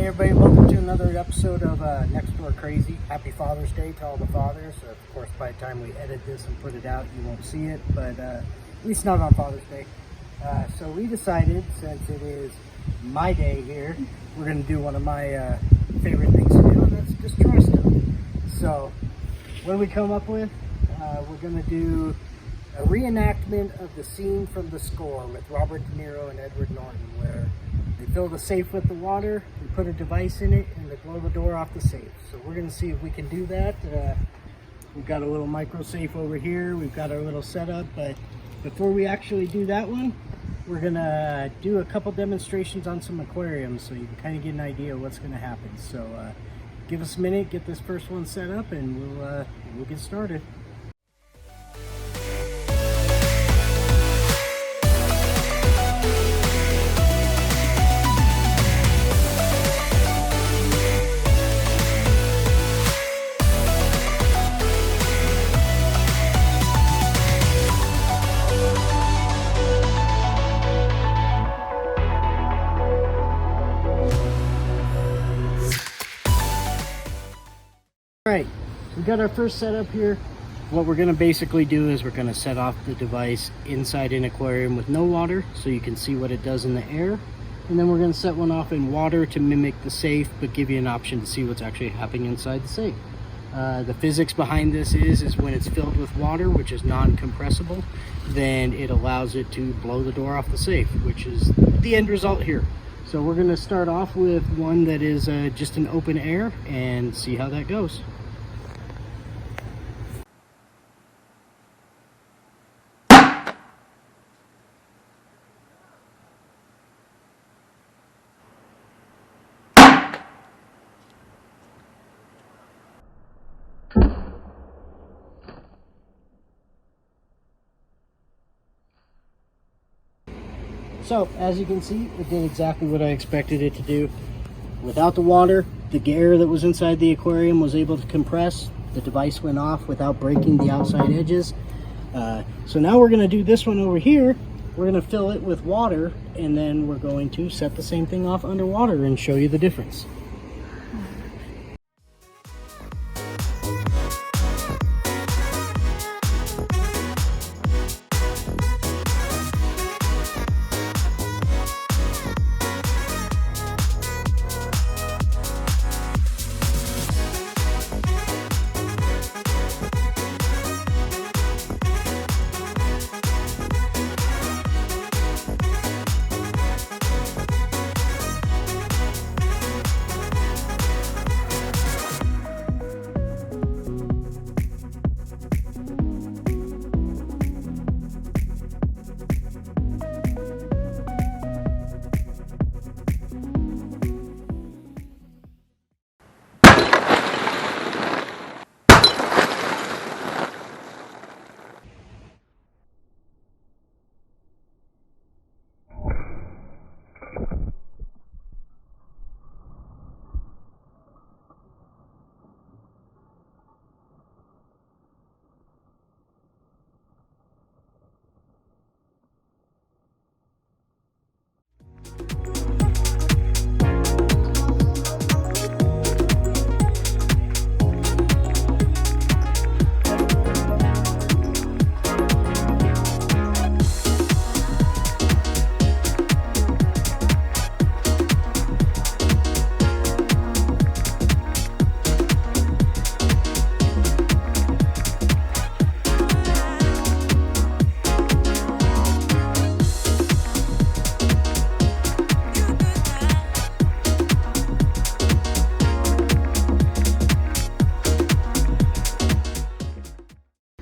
everybody, welcome to another episode of NextDoor Crazy. Happy Father's Day to all the fathers. Of course, by the time we edit this and put it out, you won't see it, but at least not on Father's Day. So we decided, since it is my day here, we're going to do one of my favorite things to do, and that's destroy stuff. So what do we come up with? We're going to do a reenactment of the scene from The Score with Robert De Niro and Edward Norton, where they fill the safe with the water, we put a device in it, and they blow the door off the safe. So we're going to see if we can do that. We've got a little micro safe over here. We've got our little setup, but before we actually do that one, we're going to do a couple demonstrations on some aquariums so you can kind of get an idea of what's going to happen. So give us a minute, get this first one set up, and we'll get started. Alright, we got our first setup here. What we're going to basically do is we're going to set off the device inside an aquarium with no water so you can see what it does in the air. And then we're going to set one off in water to mimic the safe, but give you an option to see what's actually happening inside the safe. The physics behind this is when it's filled with water, which is non-compressible, then it allows it to blow the door off the safe, which is the end result here. So we're going to start off with one that is just an open air and see how that goes. So, as you can see, it did exactly what I expected it to do. Without the water, the air that was inside the aquarium was able to compress. The device went off without breaking the outside edges. So now we're going to do this one over here. We're going to fill it with water, and then we're going to set the same thing off underwater and show you the difference.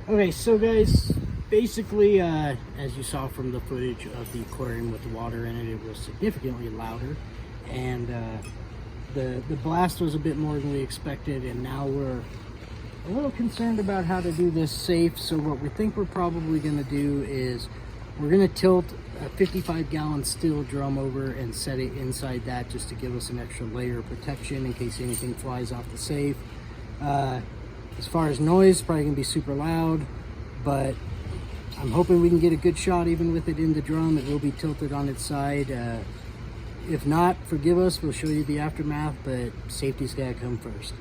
Okay, so guys, basically, as you saw from the footage of the aquarium with the water in it, it was significantly louder, and the blast was a bit more than we expected, and now we're a little concerned about how to do this safe. So what we think we're probably going to do is we're going to tilt a 55-gallon steel drum over and set it inside that, just to give us an extra layer of protection in case anything flies off the safe. As far as noise, probably gonna be super loud, but I'm hoping we can get a good shot even with it in the drum. It will be tilted on its side. If not, forgive us. We'll show you the aftermath, but safety's got to come first.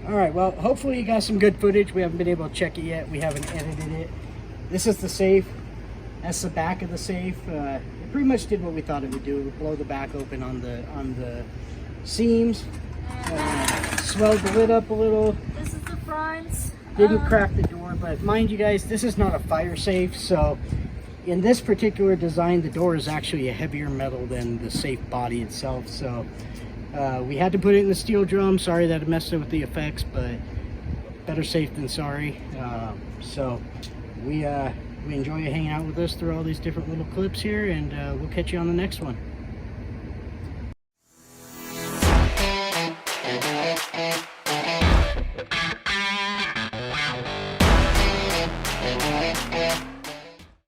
All right, well, hopefully you got some good footage. We haven't been able to check it yet. We haven't edited it. This is the safe. That's the back of the safe. It pretty much did what we thought it would do. It would blow the back open on the seams. Swelled the lid up a little. This is the front. Didn't crack the door, but mind you guys, this is not a fire safe. So in this particular design, the door is actually a heavier metal than the safe body itself. So we had to put it in the steel drum. Sorry that it messed up with the effects, but better safe than sorry. So we enjoy you hanging out with us through all these different little clips here, and we'll catch you on the next one.